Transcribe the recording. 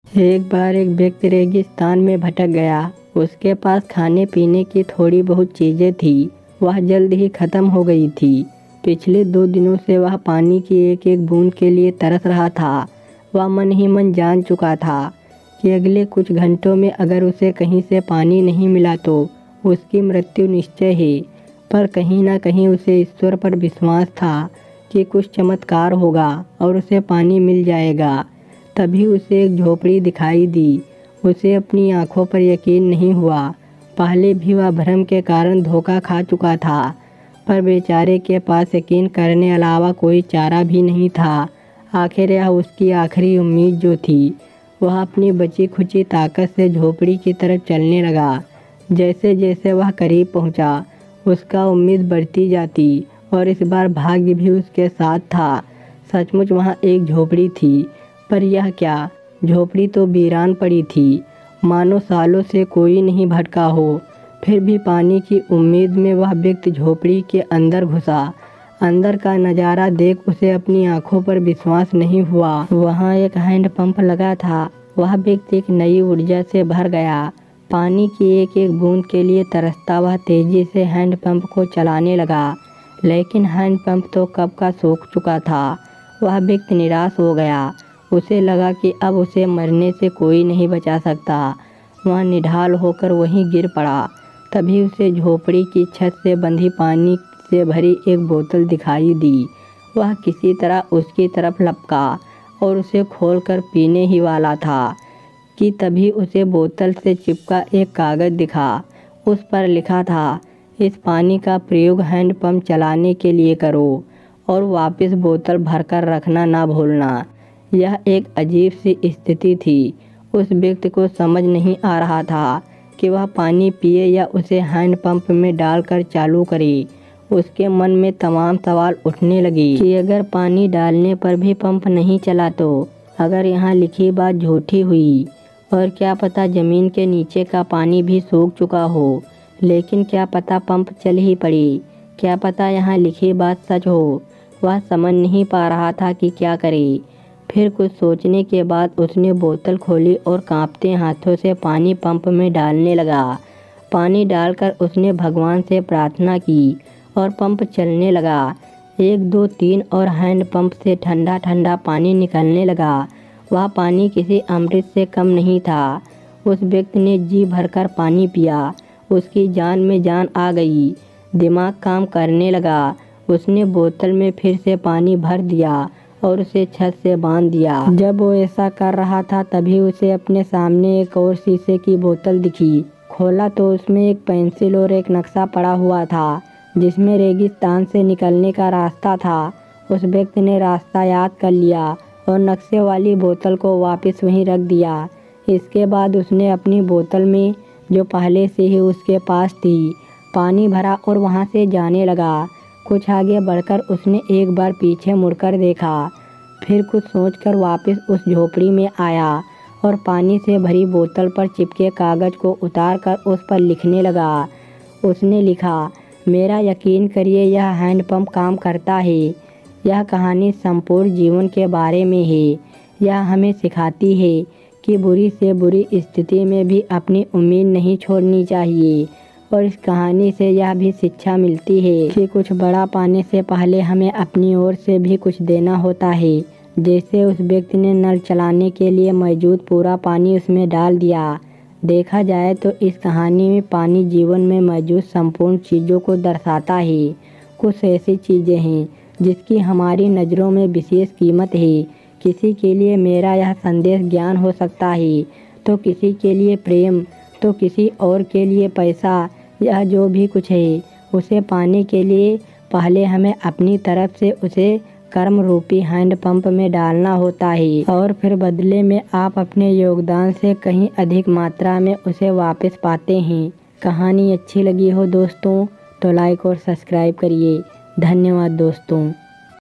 एक बार एक व्यक्ति रेगिस्तान में भटक गया। उसके पास खाने पीने की थोड़ी बहुत चीज़ें थी। वह जल्द ही ख़त्म हो गई थी। पिछले 2 दिनों से वह पानी की एक एक बूंद के लिए तरस रहा था। वह मन ही मन जान चुका था कि अगले कुछ घंटों में अगर उसे कहीं से पानी नहीं मिला तो उसकी मृत्यु निश्चय है। पर कहीं ना कहीं उसे ईश्वर पर विश्वास था कि कुछ चमत्कार होगा और उसे पानी मिल जाएगा। तभी उसे एक झोपड़ी दिखाई दी। उसे अपनी आंखों पर यकीन नहीं हुआ। पहले भी वह भ्रम के कारण धोखा खा चुका था, पर बेचारे के पास यकीन करने अलावा कोई चारा भी नहीं था। आखिर यह उसकी आखिरी उम्मीद जो थी। वह अपनी बची खुची ताकत से झोपड़ी की तरफ चलने लगा। जैसे जैसे वह करीब पहुंचा, उसका उम्मीद बढ़ती जाती और इस बार भाग्य भी उसके साथ था। सचमुच वहाँ एक झोपड़ी थी, पर यह क्या, झोपड़ी तो वीरान पड़ी थी, मानो सालों से कोई नहीं भटका हो। फिर भी पानी की उम्मीद में वह व्यक्ति झोपड़ी के अंदर घुसा। अंदर का नज़ारा देख उसे अपनी आंखों पर विश्वास नहीं हुआ। वहाँ एक हैंडपंप लगा था। वह व्यक्ति एक नई ऊर्जा से भर गया। पानी की एक एक बूंद के लिए तरसता वह तेजी से हैंडपंप को चलाने लगा। लेकिन हैंडपंप तो कब का सूख चुका था। वह व्यक्ति निराश हो गया। उसे लगा कि अब उसे मरने से कोई नहीं बचा सकता। वह निढाल होकर वहीं गिर पड़ा। तभी उसे झोपड़ी की छत से बंधी पानी से भरी एक बोतल दिखाई दी। वह किसी तरह उसकी तरफ लपका और उसे खोलकर पीने ही वाला था कि तभी उसे बोतल से चिपका एक कागज़ दिखा। उस पर लिखा था, इस पानी का प्रयोग हैंडपंप चलाने के लिए करो और वापस बोतल भरकर रखना ना भूलना। यह एक अजीब सी स्थिति थी। उस व्यक्ति को समझ नहीं आ रहा था कि वह पानी पिए या उसे हैंडपंप में डालकर चालू करे। उसके मन में तमाम सवाल उठने लगे कि अगर पानी डालने पर भी पंप नहीं चला तो, अगर यहाँ लिखी बात झूठी हुई, और क्या पता ज़मीन के नीचे का पानी भी सूख चुका हो। लेकिन क्या पता पंप चल ही पड़े, क्या पता यहाँ लिखी बात सच हो। वह समझ नहीं पा रहा था कि क्या करे। फिर कुछ सोचने के बाद उसने बोतल खोली और कांपते हाथों से पानी पंप में डालने लगा। पानी डालकर उसने भगवान से प्रार्थना की और पंप चलने लगा। 1 2 3 और हैंडपंप से ठंडा ठंडा पानी निकलने लगा। वह पानी किसी अमृत से कम नहीं था। उस व्यक्ति ने जी भरकर पानी पिया। उसकी जान में जान आ गई। दिमाग काम करने लगा। उसने बोतल में फिर से पानी भर दिया और उसे छत से बांध दिया। जब वो ऐसा कर रहा था तभी उसे अपने सामने एक और शीशे की बोतल दिखी। खोला तो उसमें एक पेंसिल और एक नक्शा पड़ा हुआ था जिसमें रेगिस्तान से निकलने का रास्ता था। उस व्यक्ति ने रास्ता याद कर लिया और नक्शे वाली बोतल को वापस वहीं रख दिया। इसके बाद उसने अपनी बोतल में, जो पहले से ही उसके पास थी, पानी भरा और वहाँ से जाने लगा। कुछ आगे बढ़कर उसने एक बार पीछे मुड़कर देखा। फिर कुछ सोचकर वापस उस झोपड़ी में आया और पानी से भरी बोतल पर चिपके कागज़ को उतारकर उस पर लिखने लगा। उसने लिखा, मेरा यकीन करिए यह हैंडपंप काम करता है। यह कहानी संपूर्ण जीवन के बारे में है। यह हमें सिखाती है कि बुरी से बुरी स्थिति में भी अपनी उम्मीद नहीं छोड़नी चाहिए। और इस कहानी से यह भी शिक्षा मिलती है कि कुछ बड़ा पाने से पहले हमें अपनी ओर से भी कुछ देना होता है। जैसे उस व्यक्ति ने नल चलाने के लिए मौजूद पूरा पानी उसमें डाल दिया। देखा जाए तो इस कहानी में पानी जीवन में मौजूद संपूर्ण चीज़ों को दर्शाता है। कुछ ऐसी चीज़ें हैं जिसकी हमारी नज़रों में विशेष कीमत है। किसी के लिए मेरा यह संदेश ज्ञान हो सकता है, तो किसी के लिए प्रेम, तो किसी और के लिए पैसा। यह जो भी कुछ है उसे पाने के लिए पहले हमें अपनी तरफ से उसे कर्म रूपी हैंडपंप में डालना होता है और फिर बदले में आप अपने योगदान से कहीं अधिक मात्रा में उसे वापस पाते हैं। कहानी अच्छी लगी हो दोस्तों तो लाइक और सब्सक्राइब करिए। धन्यवाद दोस्तों।